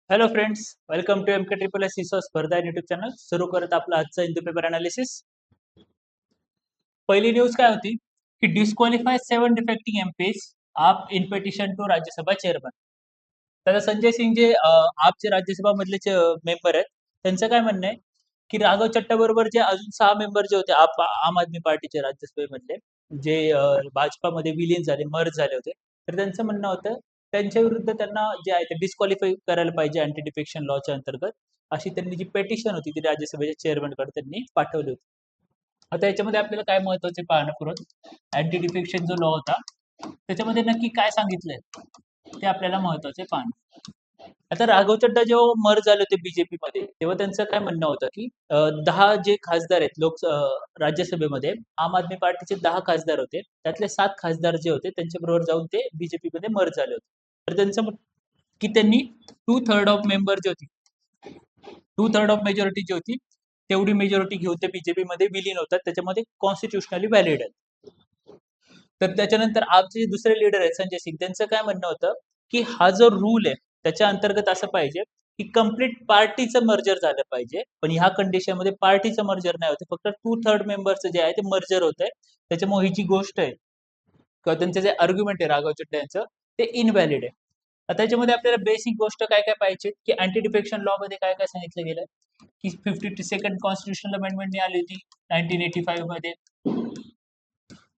Hello friends, welcome to MK triple S सिसो स्पर्धा YouTube channel. सुरू करत आपलं आजचं हिंदू पेपर अनालिसिस. पहिली न्यूज काय होती की disqualify 7 defecting MPs AAP in petition to Rajya Sabha chairman. तर संजय सिंग जे आपचे राज्यसभा मधले मेंबर आहेत, त्यांचं काय म्हणणं आहे की राघव चट्टा बरोबर जे अजून 6 मेंबर जे होते आम आदमी पार्टीचे राज्यसभेमधले, जे भाजपामध्ये विलीन झाले, मर्ज झाले होते, तर त्यांचं म्हणणं होतं त्यांच्या विरुद्ध त्यांना जे आहे ते डिस्क्वालिफाय करायला पाहिजे अँटी डिफेक्शन लॉच्या अंतर्गत. अशी त्यांनी जी पेटिशन होती ती राज्यसभेच्या चेअरमनकडे त्यांनी पाठवली होती. आता याच्यामध्ये आपल्याला काय महत्वाचे पाहणं पुरत, अँटी डिफेक्शन जो लॉ होता त्याच्यामध्ये नक्की काय सांगितलंय ते आपल्याला महत्वाचे पाहणं. आता राघव चड्डा जेव्हा मर्ज झाले होते बीजेपी मध्ये, तेव्हा त्यांचं काय म्हणणं होतं की 10 जे खासदार आहेत राज्यसभेमध्ये, आम आदमी पार्टीचे 10 खासदार होते, त्यातले 7 खासदार जे होते त्यांच्याबरोबर जाऊन ते बीजेपी मध्ये मर्ज झाले होते. तर त्यांचं की त्यांनी 2/3 ऑफ मेंबर जे होती, 2/3 ऑफ मेजॉरिटी जी होती, तेवढी मेजॉरिटी घेऊन ते बीजेपी मध्ये विलीन होतात, त्याच्यामध्ये कॉन्स्टिट्युशनली व्हॅलिड आहे. तर त्याच्यानंतर आमचे दुसरे लीडर आहेत संजय सिंग, त्यांचं काय म्हणणं होतं की हा जो रूल आहे त्याच्या अंतर्गत असं पाहिजे की कम्प्लीट पार्टीचं मर्जर झालं पाहिजे, पण ह्या कंडिशनमध्ये पार्टीचं मर्जर नाही होते, फक्त 2/3 मेंबरचं जे आहे ते मर्जर होत आहे. त्याच्यामुळे ही जी गोष्ट आहे किंवा त्यांचं जे आर्ग्युमेंट आहे राघव चड्डा यांचं, ते इनव्हॅलिड आहे. आता त्याच्यामध्ये आपल्याला बेसिक गोष्ट काय काय पाहिजे की अँटी डिफेक्शन लॉ मध्ये काय काय सांगितलं गेलं की 52nd कॉन्स्टिट्युशनल अमेंडमेंट आली होती 1985 मध्ये.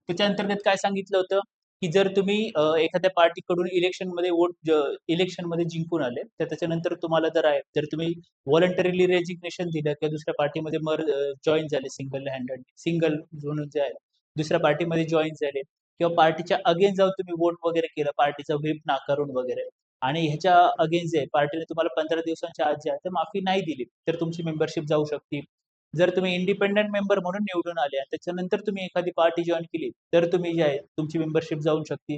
त्याच्या अंतर्गत काय सांगितलं होतं की जर तुम्ही एखाद्या पार्टीकडून इलेक्शन मध्ये जिंकून आले, तर त्याच्यानंतर तुम्हाला जर तुम्ही व्हॉलंटरीली रेजिग्नेशन दिलं किंवा दुसऱ्या पार्टीमध्ये जॉईन झाले, सिंगल म्हणून जे आहे दुसऱ्या पार्टीमध्ये जॉईन झाले, किंवा पार्टीच्या अगेन्स्ट जाऊन तुम्ही वोट वगैरे केलं, पार्टीचा व्हीप नाकारून वगैरे, आणि ह्याच्या अगेन्स्ट जे पार्टीने तुम्हाला 15 दिवसांच्या आत जे आहे ते माफी नाही दिली, तर तुमची मेंबरशिप जाऊ शकते. जर तुम्ही इंडिपेंडेंट मेंबर म्हणून निवडून आले आणि त्याच्यानंतर तुम्ही एखादी पार्टी जॉईन केली, तर तुम्ही जे आहे तुमची मेंबरशिप जाऊ शकते.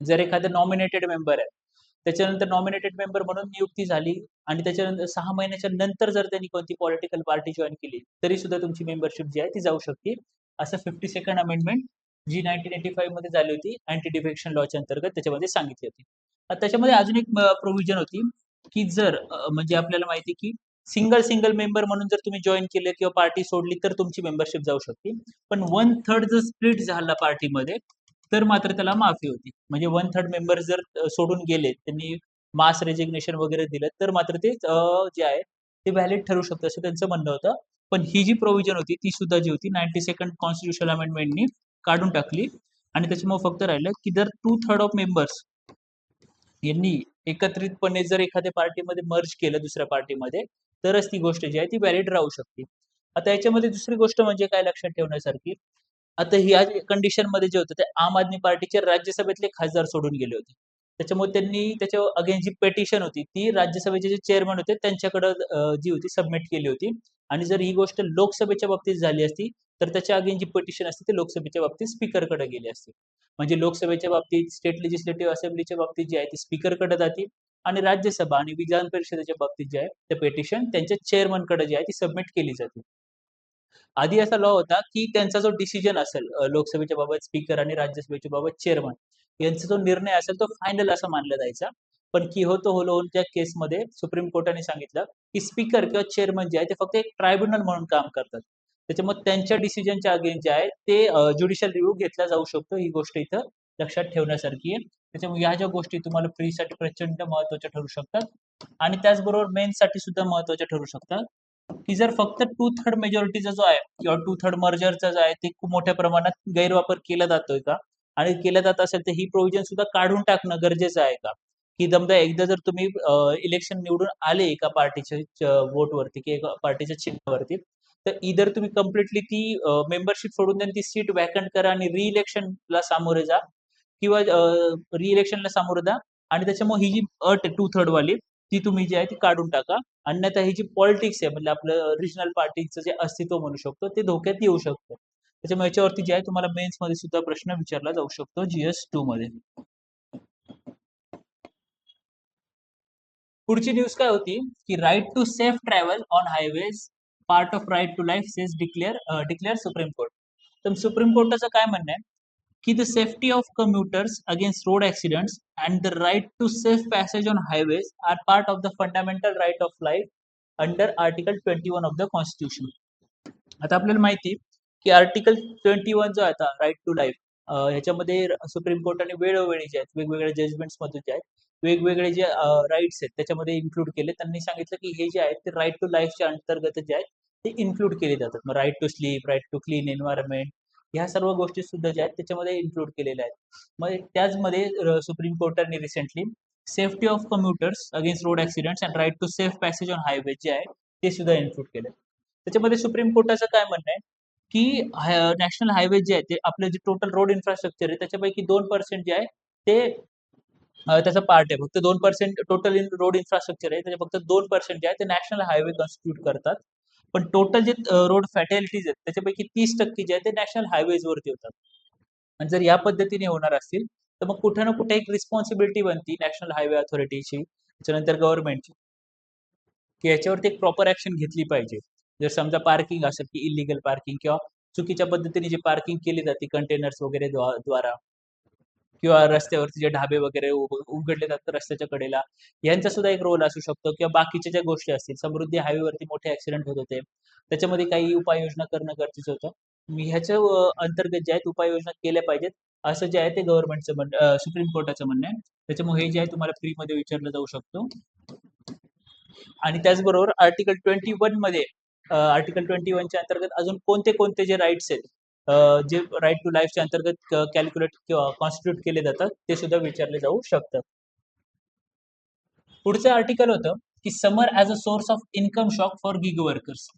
जर एखादा नॉमिनेटेड मेंबर आहे, त्याच्यानंतर नॉमिनेटेड मेंबर म्हणून नियुक्ती झाली आणि त्याच्यानंतर 6 महिन्याच्या नंतर जर त्यांनी कोणती पॉलिटिकल पार्टी जॉईन केली, तरी सुद्धा तुमची मेंबरशिप जी आहे ती जाऊ शकते. असं 52nd अमेंडमेंट जी 1985 मध्ये झाली होती अँटी डिफेक्शन लॉच्या अंतर्गत, त्याच्यामध्ये सांगितली होती. आता त्याच्यामध्ये अजून एक प्रोव्हिजन होती की जर म्हणजे आपल्याला माहिती की सिंगल सिंगल मेंबर म्हणून जर तुम्ही जॉईन केले किंवा पार्टी सोडली, तर तुमची मेंबरशिप जाऊ शकते. पण 1/3 जर स्प्लिट झाला पार्टीमध्ये, तर मात्र त्याला माफी होती. म्हणजे 1/3 मेंबर जर सोडून गेले, त्यांनी मास रेजिग्नेशन वगैरे दिलं, तर मात्र ते जे आहे ते व्हॅलिड ठरू शकतं, असं त्यांचं म्हणणं होतं. पण ही जी प्रोव्हिजन होती ती सुद्धा जी होती 92nd कॉन्स्टिट्युशनल अमेंडमेंटनी काढून टाकली. आणि त्याच्यामुळे फक्त राहिलं की जर 2/3 ऑफ मेंबर्स यांनी एकत्रितपणे जर एखाद्या पार्टीमध्ये मर्ज केलं दुसऱ्या पार्टीमध्ये, तरच ती गोष्ट जी आहे ती व्हॅलिड राहू शकते. आता याच्यामध्ये दुसरी गोष्ट म्हणजे काय लक्षात ठेवण्यासारखी, आता ह्या कंडिशनमध्ये जे होतं ते आम आदमी पार्टीचे राज्यसभेतले खासदार सोडून गेले होते. त्याच्यामुळे त्यांनी त्याच्या अगेन्स्ट जी पेटिशन होती ती राज्यसभेचे जे चेअरमन होते त्यांच्याकडे जी होती सबमिट केली होती. आणि जर ही गोष्ट लोकसभेच्या बाबतीत झाली असती, तर त्याच्या अगेन्स्ट जी पेटिशन असते ती लोकसभेच्या बाबतीत स्पीकरकडे गेली असती. म्हणजे लोकसभेच्या बाबतीत, स्टेट लेजिस्लेटिव्ह असेंब्लीच्या बाबतीत जी आहे ती स्पीकरकडे जाते, आणि राज्यसभा आणि विधान परिषदेच्या बाबतीत जे आहे ते पेटिशन त्यांच्या चेअरमनकडे जी आहे ती सबमिट केली जाते. आधी असा लॉ होता की त्यांचा जो डिसिजन असेल लोकसभेच्या बाबत स्पीकर आणि राज्यसभेच्या बाबत चेअरमन यांचा जो निर्णय असेल तो फायनल असा मानला जायचा. पण की होतो होलोच्या केसमध्ये सुप्रीम कोर्टाने सांगितलं की स्पीकर किंवा चेअरमन जे आहे ते फक्त एक ट्रायब्युनल म्हणून काम करतात. त्याच्यामुळे त्यांच्या डिसिजनच्या अगेन्स्ट जे आहे ते ज्युडिशियल रिव्ह्यू घेतला जाऊ शकतो. ही गोष्ट इथं लक्षात ठेवण्यासारखी आहे. त्याच्यामुळे ह्या ज्या गोष्टी तुम्हाला फ्रीसाठी प्रचंड महत्वाच्या ठरू शकतात, आणि त्याचबरोबर मेन्ससाठी सुद्धा महत्वाच्या ठरू शकतात. की जर फक्त 2/3 मेजॉरिटीचा जो आहे किंवा 2/3 मर्जरचा जो आहे ते खूप मोठ्या प्रमाणात गैरवापर केला जातोय का, आणि केला जात असेल तर ही प्रोव्हिजन सुद्धा काढून टाकणं गरजेचं आहे का? की समजा एकदा जर तुम्ही इलेक्शन निवडून आले एका पार्टीच्या वोटवरती किंवा एका पार्टीच्या चिन्हावरती, तर इधर तुम्ही कम्प्लिटली ती मेंबरशिप सोडून द्या, ती सीट वॅकंट करा आणि रिइलेक्शनला सामोरे जा, किंवा रिइलेक्शनला सामोरे जा. आणि त्याच्यामुळे ही जी अट आहे 2/3 वाली, ती तुम्ही जी आहे ती काढून टाका. अन्यथा ही जी पॉलिटिक्स आहे, म्हणजे आपलं रिजनल पार्टीचं जे अस्तित्व म्हणू शकतो, ते धोक्यात येऊ शकतं. त्याच्यामुळे याच्यावरती जे आहे तुम्हाला मेन्स मध्ये सुद्धा प्रश्न विचारला जाऊ शकतो GS2 मध्ये. पुढची न्यूज काय होती की right to safe travel on highways part of right to life says declare supreme court. तर सुप्रीम कोर्टाचं काय म्हणणं आहे की the safety of commuters against road accidents and the right to safe passage on highways are part of the fundamental right of life under article 21 of the constitution. आता आपल्याला माहिती आहे की आर्टिकल 21 जो आहे आता राईट टू लाईफ, ह्याच्यामध्ये supreme कोर्टाने वेळोवेळी जे आहेत वेगवेगळ्या जजमेंट्स मधून जे आहेत वेगवेगळे जे राईट्स आहेत त्याच्यामध्ये इन्क्लूड केले. त्यांनी सांगितलं की हे जे आहेत ते राईट टू लाईफच्या अंतर्गत जे आहेत ते इन्क्लूड केले जातात. मग right to sleep, right to clean environment, ह्या सर्व गोष्टी सुद्धा ज्या आहेत त्याच्यामध्ये इन्क्लूड केलेल्या आहेत. मग त्याचमध्ये सुप्रीम कोर्टाने recently safety of commuters against road accidents and right to safe passage on highway जे आहे ते सुद्धा इन्क्लूड केले. त्याच्यामध्ये सुप्रीम कोर्टाचं काय म्हणणं आहे की नॅशनल हायवे जे आहे ते आपलं जे टोटल रोड इन्फ्रास्ट्रक्चर आहे त्याच्यापैकी 2% जे आहे ते त्याचा पार्ट आहे. फक्त 2% टोटल रोड इन्फ्रास्ट्रक्चर आहे त्याचे फक्त 2% जे आहे ते नॅशनल हायवे कॉन्स्टिट्यूट करतात. पण टोटल जे रोड फॅटॅलिटीज आहेत त्याच्यापैकी 30% जे आहे ते नॅशनल हायवेज वरती होतात. आणि जर या पद्धतीने होणार असतील तर मग कुठे ना कुठे एक रिस्पॉन्सिबिलिटी बनती नॅशनल हायवे अथॉरिटीची, त्याच्यानंतर गव्हर्नमेंटची, की याच्यावरती एक प्रॉपर ऍक्शन घेतली पाहिजे. जर समजा पार्किंग असेल की इलिगल पार्किंग किंवा चुकीच्या पद्धतीने जी पार्किंग केली जाते कंटेनर्स वगैरे द्वारा, किंवा रस्त्यावरती जे ढाबे वगैरे उघडले जातात रस्त्याच्या कडेला, यांचा सुद्धा एक रोल असू शकतो. किंवा बाकीच्या ज्या गोष्टी असतील, समृद्धी हायवेवरती मोठे ऍक्सिडेंट होत होते, त्याच्यामध्ये काही उपाययोजना करणं गरजेचं होतं. ह्याच्या अंतर्गत जे आहेत उपाययोजना केल्या पाहिजेत असं जे आहे ते गव्हर्नमेंटचं म्हणणं, सुप्रीम कोर्टाचं म्हणणं आहे. त्याच्यामुळे हे जे आहे तुम्हाला फ्रीमध्ये विचारलं जाऊ शकतो. आणि त्याचबरोबर आर्टिकल 21 मध्ये आर्टिकल 21च्या अंतर्गत अजून कोणते कोणते जे राईट्स आहेत जे राईट टू लाईफच्या अंतर्गत कॅल्क्युलेट किंवा कॉन्स्टिट्यूट केले जातात ते सुद्धा विचारले जाऊ शकतात. पुढचं आर्टिकल होतं की summer as a source of income shock for gig workers.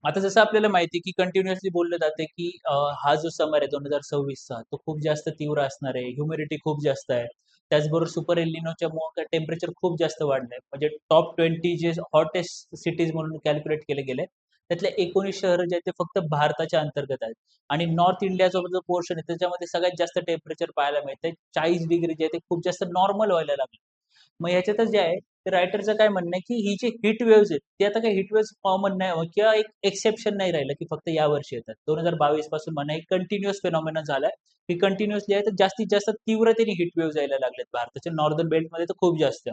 आता जसं आपल्याला माहिती आहे की कंटिन्युअसली बोललं जाते की हा जो समर आहे 2026चा तो खूप जास्त तीव्र असणार आहे, ह्युमिडिटी खूप जास्त आहे. त्याचबरोबर सुपर एलिनोच्या मुळे टेम्परेचर खूप जास्त वाढलंय. म्हणजे टॉप 20 जे हॉटेस्ट सिटीज म्हणून कॅल्क्युलेट केले गेले त्यातले 19 शहरं जे आहेत ते फक्त भारताच्या अंतर्गत आहेत. आणि नॉर्थ इंडियाचा जो पोर्शन आहे त्याच्यामध्ये सगळ्यात जास्त टेम्परेचर पाहायला मिळतंय. 40 डिग्री जे आहे ते खूप जास्त नॉर्मल व्हायला लागले. मग ह्याच्यातच जे आहे ते रायटरचं काय म्हणणं आहे की ही जी हिट वेव्हज आहेत ते आता काही हिट वेव्हज कॉमन नाही किंवा एक एक्सेप्शन नाही राहिलं की फक्त या वर्षी येतात. 2022 पासून म्हणा एक कंटिन्युअस फिनॉमिना झालाय की कंटिन्युअसली आहे तर जास्तीत जास्त तीव्रतेने हिट वेव्हज यायला लागलेत भारताच्या नॉर्दर्न बेल्टमध्ये तर खूप जास्त.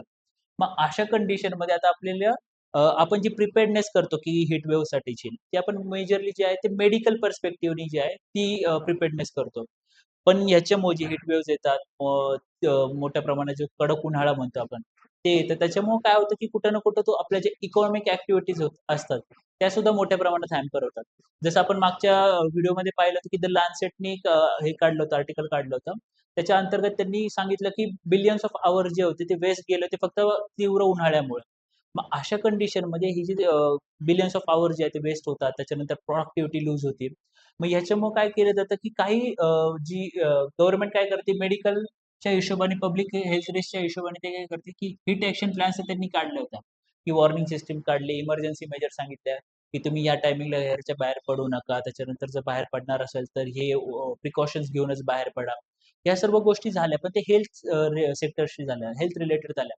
मग अशा कंडिशनमध्ये आता आपल्याला आपण जी प्रिपेअर्डनेस करतो की हिट वेव्ह साठीची ती आपण मेजरली जे आहे ते मेडिकल पर्स्पेक्टिव्हनी जी आहे ती प्रिपेअर्डनेस करतो. पण ह्याच्यामुळे जे हिट वेव्हज येतात मोठ्या प्रमाणात जो कडक उन्हाळा म्हणतो आपण ते येतं. त्याच्यामुळे काय होतं की कुठं ना कुठं तो आपल्या जे इकॉनॉमिक ऍक्टिव्हिटीज असतात त्या सुद्धा मोठ्या प्रमाणात हॅम्पर होतात. जसं आपण मागच्या व्हिडिओमध्ये पाहिलं होतं की द लॅन्सेटनी हे काढलं होतं, आर्टिकल काढलं होतं. त्याच्या अंतर्गत त्यांनी सांगितलं की बिलियन्स ऑफ आवर्स जे होते ते वेस्ट गेले होते फक्त तीव्र उन्हाळ्यामुळे. मग अशा कंडिशनमध्ये ही जी बिलियन्स ऑफ आवर्स जे आहे ते वेस्ट होतात, त्याच्यानंतर प्रॉडक्टिव्हिटी लूज होते. मग ह्याच्यामुळे काय केलं जातं की काही जी गव्हर्नमेंट काय करते मेडिकलच्या हिशोबाने पब्लिक हेल्थ रिस्कच्या हिशोबाने ते काय करते की हिट ऍक्शन प्लॅन्स त्यांनी काढले होता की वॉर्निंग सिस्टीम काढली, इमर्जन्सी मेजर सांगितल्या की तुम्ही या टायमिंगला घराच्या बाहेर पडू नका, त्याच्यानंतर जर बाहेर पडणार असेल तर हे प्रिकॉशन्स घेऊनच बाहेर पडा. या सर्व गोष्टी झाल्या पण ते हेल्थ सेक्टरशी झाल्या, हेल्थ रिलेटेड झाल्या.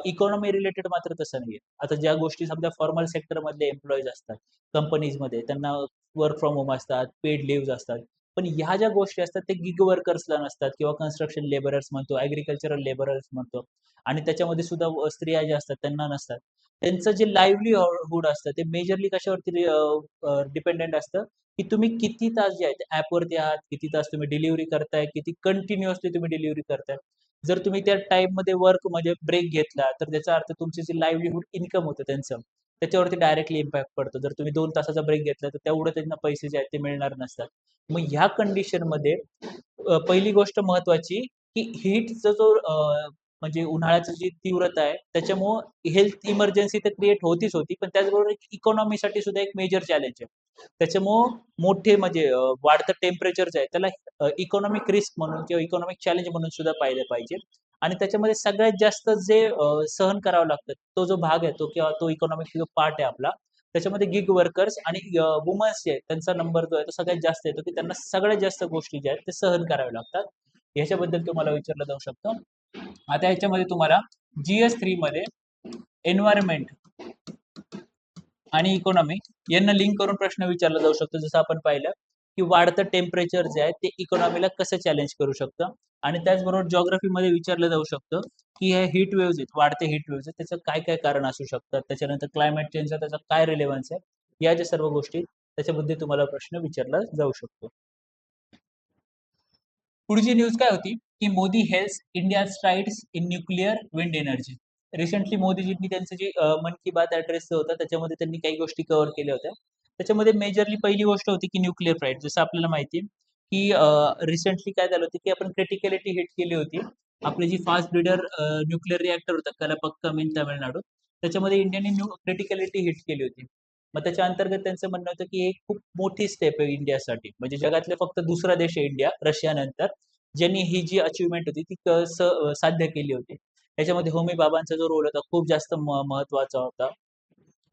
इकॉनॉमी रिलेटेड मात्र तसं नाहीये. आता ज्या गोष्टी समजा फॉर्मल सेक्टर मधले एम्प्लॉईज असतात कंपनीजमध्ये त्यांना वर्क फ्रॉम होम असतात, पेड लिव्ह असतात. पण ह्या ज्या गोष्टी असतात ते गिग वर्कर्सला नसतात किंवा कन्स्ट्रक्शन लेबरर्स म्हणतो, ऍग्रिकल्चरल लेबरर्स म्हणतो आणि त्याच्यामध्ये सुद्धा स्त्रिया ज्या असतात त्यांना नसतात. त्यांचं जे लाईव्हलीहूड असतं ते मेजरली कशावरती डिपेंडेंट असतं की तुम्ही किती तास जे आहेत ॲपवरती आहात, किती तास तुम्ही डिलिव्हरी करताय, किती कंटिन्युअसली तुम्ही डिलिव्हरी करताय. जर तुम्ही त्या टाईममध्ये वर्क म्हणजे ब्रेक घेतला तर त्याचा अर्थ तुमची जी लाईव्हलीहूड इन्कम होतं त्यांचं त्याच्यावरती डायरेक्टली इम्पॅक्ट पडतो. जर तुम्ही 2 तासाचा ब्रेक घेतला तर तेवढं त्यांना पैसे जे आहेत ते मिळणार नसतात. मग ह्या कंडिशनमध्ये पहिली गोष्ट महत्त्वाची की हीटचा जो म्हणजे उन्हाळ्याची जी तीव्रता आहे त्याच्यामुळं हेल्थ इमर्जन्सी तर क्रिएट होतीच होती, पण त्याचबरोबर इकॉनॉमीसाठी सुद्धा एक मेजर चॅलेंज आहे. त्याच्यामुळं मोठे म्हणजे वाढतं टेम्परेचर जे आहे त्याला इकॉनॉमिक रिस्क म्हणून किंवा इकॉनॉमिक चॅलेंज म्हणून सुद्धा पाहिलं पाहिजे. आणि त्याच्यामध्ये सगळ्यात जास्त जे सहन करावं लागतं तो जो भाग आहे तो किंवा तो इकॉनॉमिक जो पार्ट आहे आपला त्याच्यामध्ये गिग वर्कर्स आणि वुमन्स जे आहेत त्यांचा नंबर जो आहे तो सगळ्यात जास्त येतो की त्यांना सगळ्यात जास्त गोष्टी ज्या आहेत ते सहन कराव्या लागतात. ह्याच्याबद्दल तुम्हाला विचारलं जाऊ शकतं. आता ह्याच्यामध्ये तुम्हाला GS3 मध्ये एन्व्हायरमेंट आणि इकॉनॉमी यांना लिंक करून प्रश्न विचारला जाऊ शकतो. जसं आपण पाहिलं की वाढतं टेम्परेचर जे आहे ते इकॉनॉमीला कसं चॅलेंज करू शकतं. आणि त्याचबरोबर जिओग्राफीमध्ये विचारलं जाऊ शकतं की हे हीट वेव्हज आहेत, वाढते हीट वेव्हज आहेत, त्याचं काय काय कारण असू शकतात, त्याच्यानंतर क्लायमेट चेंजचा त्याचा काय रिलेव्हन्स आहे, या ज्या सर्व गोष्टी त्याच्याबद्दल तुम्हाला प्रश्न विचारला जाऊ शकतो. पुढची न्यूज काय होती की Modi hails India strides in nuclear wind energy. Recently मोदीजींनी त्यांचं जे मन की बात ऍड्रेस होता त्याच्यामध्ये त्यांनी काही गोष्टी कव्हर केल्या होत्या. त्याच्यामध्ये मेजरली पहिली गोष्ट होती की न्यूक्लिअर फ्लाईट. जसं आपल्याला माहिती आहे की रिसेंटली काय झालं होतं की आपण क्रिटिकॅलिटी हिट केली होती. आपली जी फास्ट ब्रीडर न्यूक्लिअर रिॲक्टर होता कलापक्कम इन तामिळनाडू, त्याच्यामध्ये इंडियाने क्रिटिकॅलिटी हिट केली होती. मग त्याच्या अंतर्गत त्यांचं म्हणणं होतं की एक खूप मोठी स्टेप आहे इंडियासाठी. म्हणजे जगातले फक्त दुसरा देश आहे इंडिया रशियानंतर, ज्यांनी ही जी अचिव्हमेंट होती ती साध्य केली होती. त्याच्यामध्ये होमी बाबांचा जो रोल होता खूप जास्त महत्वाचा होता.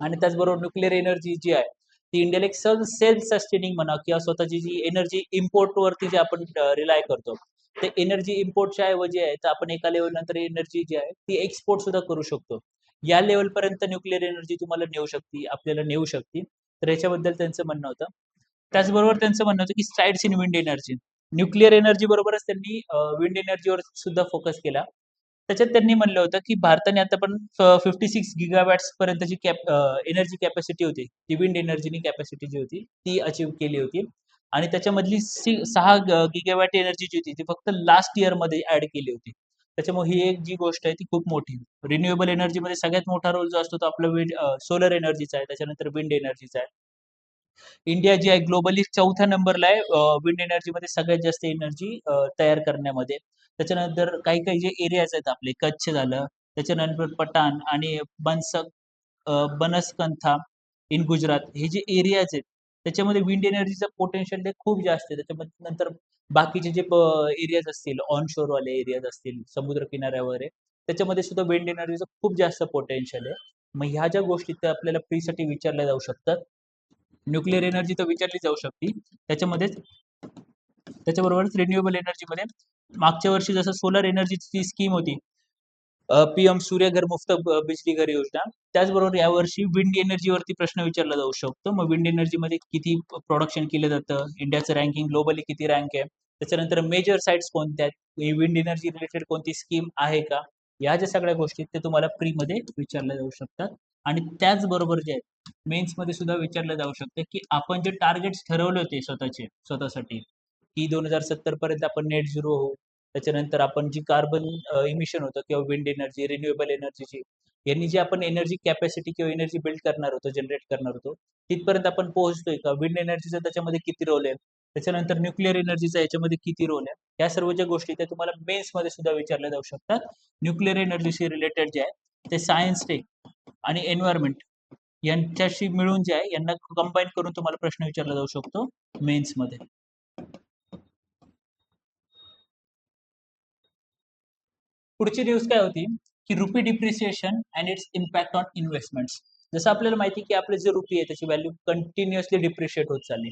आणि त्याचबरोबर न्यूक्लिअर एनर्जी जी आहे ती इंडियाला एक सेल्फ सस्टेनिंग म्हणा किंवा स्वतःची जी एनर्जी इम्पोर्ट वरती जे आपण रिलाय करतो, ते एनर्जी इम्पोर्टच्या ऐवजी आहे तर आपण एका लेवल नंतर एनर्जी जी आहे ती एक्सपोर्ट सुद्धा करू शकतो. या लेवल पर्यंत न्यूक्लिअर एनर्जी तुम्हाला नेऊ शकते, आपल्याला नेऊ शकते. तर याच्याबद्दल त्यांचं म्हणणं होतं. त्याचबरोबर त्यांचं म्हणणं होतं की strides in wind energy. Nuclear energy बरोबरच त्यांनी विंड एनर्जीवर सुद्धा फोकस केला. त्याच्यात त्यांनी म्हणलं होतं की भारताने आता पण 56 गिगावॅट्स पर्यंतची एनर्जी कॅपॅसिटी होती, ती विंड एनर्जीनी कॅपॅसिटी जी होती ती अचीव्ह केली होती. आणि त्याच्यामधली 6 गिगावॅट एनर्जी जी होती ती फक्त लास्ट इयर मध्ये ऍड केली होती. त्याच्यामुळे ही एक जी गोष्ट आहे ती खूप मोठी. रिन्युएबल एनर्जीमध्ये सगळ्यात मोठा रोल जो असतो तो आपला सोलर एनर्जीचा आहे, त्याच्यानंतर विंड एनर्जीचा आहे. इंडिया जी आहे ग्लोबली चौथ्या नंबरला आहे विंड एनर्जीमध्ये सगळ्यात जास्त एनर्जी तयार करण्यामध्ये. त्याच्यानंतर काही काही जे एरियाज आहेत आपले कच्छ झालं, त्याच्यानंतर पठाण आणि बनसकंथा इन गुजरात, हे जे एरियाज आहेत त्याच्यामध्ये विंड एनर्जीचं पोटेन्शियल ते खूप जास्त आहे. त्याच्यामध्ये नंतर बाकीचे जे एरियाज असतील, ऑन वाले एरियाज असतील समुद्र किनाऱ्यावर आहे, त्याच्यामध्ये सुद्धा विंड एनर्जीचं खूप जास्त पोटेन्शियल आहे. मग ह्या ज्या गोष्टी त्या आपल्याला प्रीसाठी विचारल्या जाऊ शकतात. न्यूक्लिअर एनर्जी तर विचारली जाऊ शकते. त्याच्यामध्येच त्याच्याबरोबरच रिन्युएबल एनर्जीमध्ये मागच्या वर्षी जसं सोलर एनर्जीची स्कीम होती, पीएम सूर्यघर मुफ्त बिजली घर योजना, त्याचबरोबर यावर्षी विंड एनर्जीवरती प्रश्न विचारला जाऊ शकतो. मग विंड एनर्जीमध्ये किती प्रोडक्शन केलं जातं, इंडियाचं रँकिंग ग्लोबली किती रँक आहे, त्याच्यानंतर मेजर साइट्स कोणत्या आहेत, विंड एनर्जी रिलेटेड कोणती स्कीम आहे का, या ज्या सगळ्या गोष्टी ते तुम्हाला फ्रीमध्ये विचारल्या जाऊ शकतात. आणि त्याचबरोबर जे आहे मेन्समध्ये सुद्धा विचारलं जाऊ शकतं की आपण जे टार्गेट्स ठरवले होते स्वतःसाठी, की 2070 पर्यंत आपण नेट झिरो होऊ, त्याच्यानंतर आपण जी कार्बन इमिशन होतं किंवा विंड एनर्जी, रिन्युएबल एनर्जीची, यांनी जी आपण एनर्जी कॅपॅसिटी किंवा एनर्जी बिल्ड करणार होतो, जनरेट करणार होतो, तिथपर्यंत आपण पोहोचतोय का? विंड एनर्जीचा त्याच्यामध्ये किती रोल आहे? त्याच्यानंतर न्यूक्लिअर एनर्जीचा याच्यामध्ये किती रोल आहे? या सर्व ज्या गोष्टी त्या तुम्हाला मेन्समध्ये सुद्धा विचारल्या जाऊ शकतात. न्यूक्लिअर एनर्जीशी रिलेटेड जे आहे ते सायन्स टेक आणि एन्व्हायरमेंट यांच्याशी मिळून जे आहे यांना कंबाईन करून तुम्हाला प्रश्न विचारला जाऊ शकतो मेन्समध्ये. पुढची न्यूज काय होती की RuPay depreciation and it's impact on investments. जसं आपल्याला माहिती आहे की आपले जे रुपी आहे त्याची व्हॅल्यू कंटिन्युअसली डिप्रिशिएट होत चालली.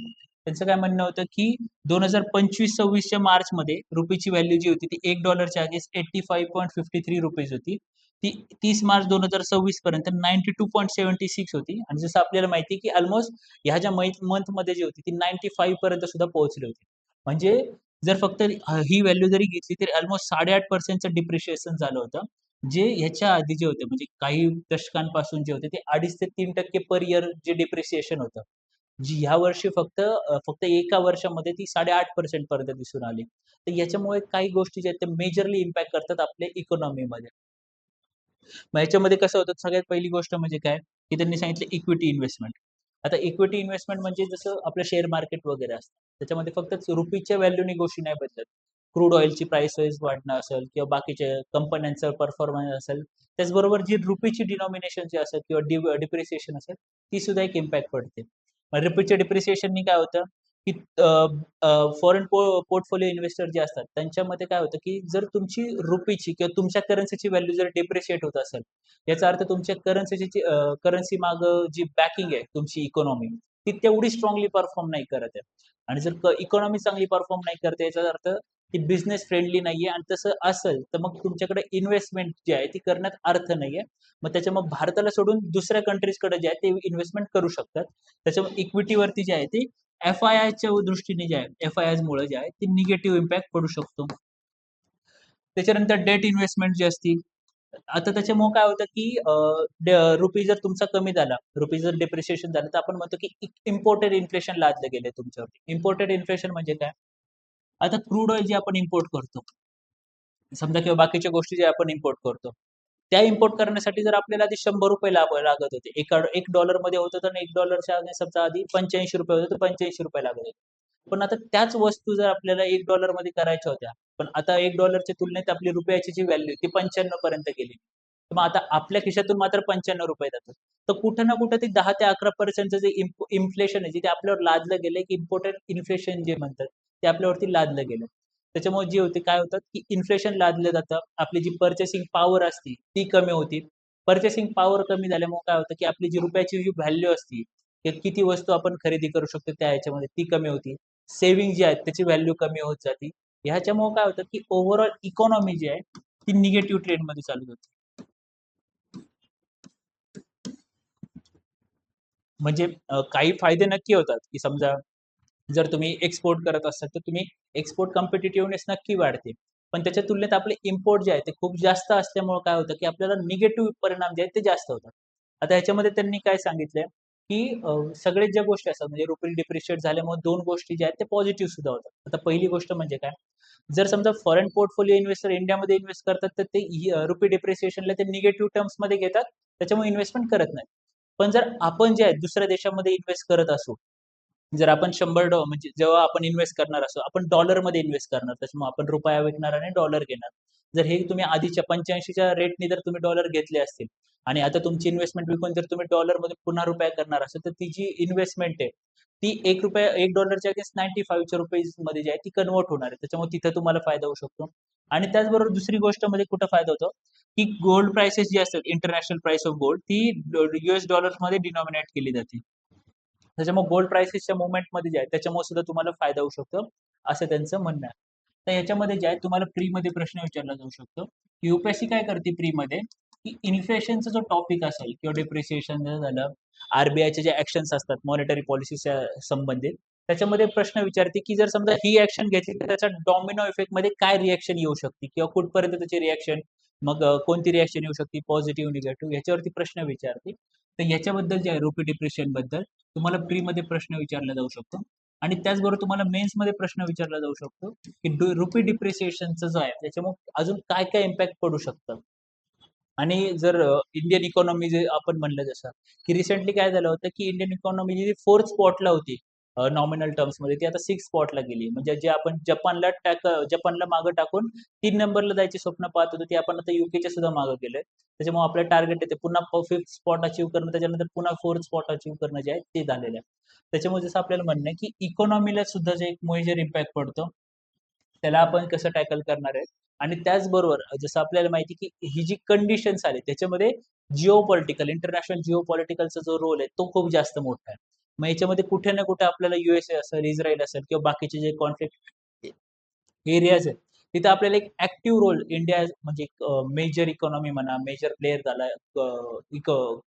त्यांचं काय म्हणणं होतं की 2025-26च्या मार्चमध्ये रुपीची व्हॅल्यू जी होती ती $1 अगेन्स्ट 85.53 होती. ती 30 मार्च 2026 पर्यंत 92.76 होती. आणि जसं आपल्याला माहिती आहे की ऑलमोस्ट ह्या ज्या मंथमध्ये जी होती ती 95 पर्यंत सुद्धा पोहोचली होती. म्हणजे जर फक्त ही व्हॅल्यू जरी घेतली तरी ऑलमोस्ट 8.5%चं डिप्रिशिएशन झालं होतं. जे ह्याच्या आधी जे होते म्हणजे काही दशकांपासून जे होते ते 2.5 ते 3% पर इयर जे डिप्रिसिएशन होतं. जी ह्या वर्षी फक्त एका वर्षामध्ये ती 8.5% पर्यंत दिसून आली. तर याच्यामुळे काही गोष्टी ज्या आहेत त्या मेजरली इम्पॅक्ट करतात आपल्या इकॉनॉमीमध्ये. मग याच्यामध्ये कसं होतं सगळ्यात पहिली गोष्ट म्हणजे काय, की त्यांनी सांगितलं इक्विटी इन्व्हेस्टमेंट. आता इक्विटी इन्व्हेस्टमेंट म्हणजे जसं आपलं शेअर मार्केट वगैरे असतं. त्याच्यामध्ये फक्त रुपीच्या व्हॅल्यूनी गोष्टी नाही बदलत. क्रूड ऑइलची प्राइसेस वाढणं असेल किंवा बाकीच्या कंपन्यांचं परफॉर्मन्स असेल, त्याचबरोबर जी रुपीची डिनॉमिनेशन जे असेल किंवा डिप्रिसिएशन असेल, ती सुद्धा एक इम्पॅक्ट पडते. मग रुपीच्या डिप्रिसिएशननी काय होतं, की फॉरेन पोर्टफोलिओ इन्व्हेस्टर जे असतात त्यांच्यामध्ये काय होतं, की जर तुमची रुपीची किंवा तुमच्या करन्सीची व्हॅल्यू जर डिप्रिशिएट होत असेल, याचा अर्थ तुमच्या करन्सी माग जी बॅकिंग आहे तुमची इकॉनॉमी, ती तेवढी स्ट्रॉंगली परफॉर्म नाही करत आहे. आणि जर इकॉनॉमी चांगली परफॉर्म नाही करते याचा अर्थ ती बिझनेस फ्रेंडली नाहीये. आणि तसं असेल तर मग तुमच्याकडे इन्व्हेस्टमेंट जी आहे ती करण्यात अर्थ नाहीये. मग त्याच्यामुळे भारताला सोडून दुसऱ्या कंट्रीजकडे जे आहे ते इन्व्हेस्टमेंट करू शकतात. त्याच्यामुळे इक्विटीवरती जे आहे ते एफ-आय-आयच्या दृष्टीने जे आहे, एफ-आय-आयमुळे जे आहे, ते निगेटिव्ह इम्पॅक्ट पडू शकतो. त्याच्यानंतर डेट इन्व्हेस्टमेंट जी असती, आता त्याच्यामुळे काय होतं की रुपी जर तुमचा कमी झाला, रुपी जर डिप्रिशिएशन झालं, तर आपण म्हणतो की इम्पोर्टेड इन्फ्लेशन लादलं गेलं तुमच्यावरती. इम्पोर्टेड इन्फ्लेशन म्हणजे काय? आता क्रूड ऑइल जे आपण इम्पोर्ट करतो, समजा किंवा बाकीच्या गोष्टी ज्या आपण इम्पोर्ट करतो, त्या इम्पोर्ट करण्यासाठी जर आपल्याला आधी ₹100 लागत होते. $1 होतं तर $1 समजा आधी ₹85 होते, तर ₹85 लागत होते. पण आता त्याच वस्तू जर आपल्याला $1 मध्ये करायच्या होत्या, पण आता $1 च्या तुलनेत आपली रुपयाची जी व्हॅल्यू ती 95 पर्यंत गेली. तर मग आता आपल्या खिशातून मात्र ₹95 जातात. तर कुठं ना कुठं ते 10 ते 11% जे इन्फ्लेशन आहे, जे ते आपल्यावर लादलं गेलंय, की इम्पोर्टेड इन्फ्लेशन जे म्हणतात, ते आपल्यावरती लादलं गेलं. त्याच्यामुळे जे होते काय होतात, की इन्फ्लेशन लादलं जातं. आपली जी पर्चेसिंग पॉवर असते ती कमी होती. पर्चेसिंग पॉवर कमी झाल्यामुळे काय होतं, की आपली जी रुपयाची जी व्हॅल्यू असते, की किती वस्तू आपण खरेदी करू शकतो त्या ह्याच्यामध्ये ती कमी होती. सेव्हिंग जी आहेत त्याची व्हॅल्यू कमी होत जाते. ह्याच्यामुळे काय होतं, की ओव्हरऑल इकॉनॉमी जी आहे ती निगेटिव्ह ट्रेंडमध्ये चालू होते. म्हणजे काही फायदे नक्की होतात, की समजा जर तुम्ही एक्सपोर्ट करत असाल, तर तुम्ही एक्सपोर्ट कॉम्पिटिटिव्हनेस नक्की वाढते. पण त्याच्या तुलनेत आपले इम्पोर्ट जे आहे ते खूप जास्त असल्यामुळे काय होतं, की आपल्याला निगेटिव्ह परिणाम जे आहेत ते जास्त होतात. आता ह्याच्यामध्ये त्यांनी काय सांगितलंय, की सगळ्याच ज्या गोष्टी असतात म्हणजे रुपये डिप्रिशिएट झाल्यामुळे 2 गोष्टी ज्या आहेत ते पॉझिटिव्ह सुद्धा होतात. आता पहिली गोष्ट म्हणजे काय? जर समजा फॉरेन पोर्टफोलिओ इन्व्हेस्टर इंडियामध्ये इन्व्हेस्ट करतात, तर ते रुपी डिप्रिसिएशनला ते निगेटिव्ह टर्म्समध्ये घेतात. त्याच्यामुळे इन्व्हेस्टमेंट करत नाही. पण जर आपण जे आहे दुसऱ्या देशामध्ये इन्व्हेस्ट करत असू, जर आपण 100 म्हणजे जेव्हा आपण इन्व्हेस्ट करणार असो, आपण डॉलरमध्ये इन्व्हेस्ट करणार. त्याच्यामुळे आपण रुपया विकणार आणि डॉलर घेणार. जर हे तुम्ही आधीच्या 85च्या रेटने जर तुम्ही डॉलर घेतले असतील आणि आता तुमची इन्व्हेस्टमेंट विकून जर तुम्ही डॉलरमध्ये पुन्हा रुपया करणार असाल, तर ती जी इन्व्हेस्टमेंट आहे, ती $1 अगेन्स्ट 95 च्या रुपीजमध्ये जी आहे ती कन्व्हर्ट होणार आहे. त्याच्यामुळे तिथं तुम्हाला फायदा होऊ शकतो. आणि त्याचबरोबर दुसरी गोष्ट म्हणजे कुठं फायदा होतो, की गोल्ड प्राइसेस जी असतात, इंटरनॅशनल प्राइस ऑफ गोल्ड, ती यूएस डॉलर्समध्ये डिनॉमिनेट केली जाते. त्याच्यामुळे गोल्ड प्राइसेसच्या मुव्हमेंटमध्ये जे आहे त्याच्यामुळे सुद्धा तुम्हाला फायदा होऊ शकतो, असं त्यांचं म्हणणं आहे. तर ह्याच्यामध्ये जे आहे तुम्हाला प्रीमध्ये प्रश्न विचारला जाऊ शकतो. यूपीएससी काय करते प्रीमध्ये, की इन्फ्लेशनचा जो टॉपिक असेल किंवा डिप्रिसिएशन झालं, आरबीआयचे जे ऍक्शन्स असतात मॉनिटरी पॉलिसीच्या संबंधित, त्याच्यामध्ये प्रश्न विचारते, की जर समजा ही ऍक्शन घेतली तर त्याच्या डॉमिनो इफेक्टमध्ये काय रिएक्शन येऊ शकते किंवा कुठपर्यंत त्याची रिएक्शन, मग कोणती रिएक्शन येऊ शकते पॉझिटिव्ह, निगेटिव्ह याच्यावरती प्रश्न विचारते. तर याच्याबद्दल जे आहे रुपी डिप्रिशिएशन बद्दल तुम्हाला प्रीमध्ये प्रश्न विचारला जाऊ शकतो. आणि त्याचबरोबर तुम्हाला मेन्समध्ये प्रश्न विचारला जाऊ शकतो, की रुपी डिप्रिसिएशनचं जो आहे त्याच्यामुळे अजून काय काय इम्पॅक्ट पडू शकतं. आणि जर इंडियन इकॉनॉमी जे आपण म्हणलं जसं, की रिसेंटली काय झालं होतं, की इंडियन इकॉनॉमी जी 4th स्पॉटला होती नॉमिनल टर्म्समध्ये, ती आता 6th स्पॉटला गेली. म्हणजे जे आपण जपानला मागे टाकून 3 नंबरला जायची स्वप्न पाहत होतो, ते आपण आता यूकेच्या सुद्धा मागे गेलोय. त्याच्यामुळे आपलं टार्गेट आहे ते पुन्हा 5th स्पॉट अचीव्ह करणं, त्याच्यानंतर पुन्हा 4th स्पॉट अचीव्ह करणं जे आहे ते झालेलं आहे. त्याच्यामुळे जसं आपल्याला म्हणणं आहे, की इकॉनॉमीला सुद्धा जे एक मेजर इम्पॅक्ट पडतो, त्याला आपण कसं टॅकल करणार आहे. आणि त्याचबरोबर जसं आपल्याला माहिती की ही जी कंडिशन्स आली त्याच्यामध्ये इंटरनॅशनल जिओपॉलिटिकलचा जो रोल आहे तो खूप जास्त मोठा आहे. मग याच्यामध्ये कुठे ना कुठे आपल्याला युएसए असेल, इस्रायल असेल किंवा बाकीचे जे कॉन्फ्लिक्ट एरियाज आहेत, तिथे आपल्याला एक ऍक्टिव्ह रोल इंडिया म्हणजे मेजर इकॉनॉमी म्हणा, मेजर प्लेयर झाला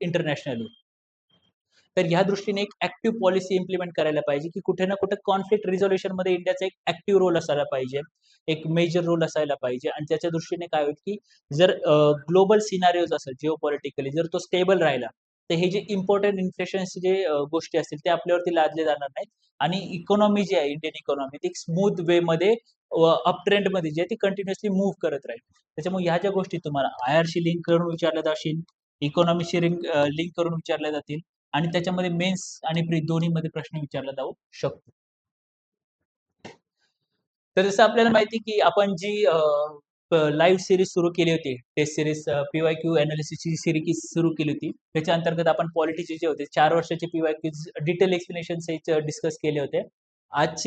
इंटरनॅशनली. तर ह्या दृष्टीने एक ऍक्टिव्ह पॉलिसी इम्प्लिमेंट करायला पाहिजे, की कुठे ना कुठे कॉन्फ्लिक्ट रिझोल्युशनमध्ये इंडियाचा एक ऍक्टिव्ह रोल असायला पाहिजे, एक मेजर रोल असायला पाहिजे. आणि त्याच्या दृष्टीने काय होईल, की जर ग्लोबल सिनारिओज असेल जिओपॉलिटिकली जर तो स्टेबल राहिला, तर हे जे इम्पोर्टंट इन्फ्लेशनचे जे गोष्टी असतील ते आपल्यावरती लादले जाणार नाहीत. आणि इकॉनॉमी जी आहे इंडियन इकॉनॉमी ती एक स्मूथ वेमध्ये अप ट्रेंडमध्ये जी आहे ती कंटिन्युअसली मूव्ह करत राहील. त्याच्यामुळे ह्या ज्या गोष्टी तुम्हाला आयआरशी लिंक करून विचारल्या जातील, इकॉनॉमीशी लिंक करून विचारल्या जातील आणि त्याच्यामध्ये मेन्स आणि प्री दोन्हीमध्ये प्रश्न विचारला जाऊ शकतो. तर जसं आपल्याला माहिती की आपण जी लाईव्ह सिरीज सुरू केली होती, टेस्ट सिरीज पीवायक्यू अनालिसिसची सिरीज सुरू केली होती. त्याच्या अंतर्गत आपण पॉलिटीचे जे होते 4 वर्षाचे पीवायक्यूज डिटेल एक्सप्लेनेशन डिस्कस केले होते. आज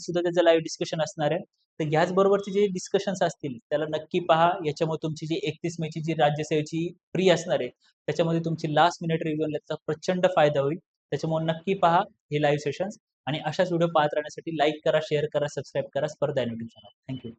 सुद्धा त्याचं लाईव्ह डिस्कशन असणार आहे. तर ह्याचबरोबरचे जे डिस्कशन्स असतील त्याला नक्की पहा. याच्यामुळे तुमची जी 31 मेची जी राज्यसेवेची प्री असणार आहे, त्याच्यामध्ये तुमची लास्ट मिनिट रिव्हिजन याचा प्रचंड फायदा होईल. त्याच्यामुळे नक्की पहा हे लाईव्ह सेशन्स. आणि अशाच व्हिडिओ पाहत राहण्यासाठी लाईक करा, शेअर करा, सबस्क्राईब करा स्पर्धा युट्यूब चॅनल. थँक्यू.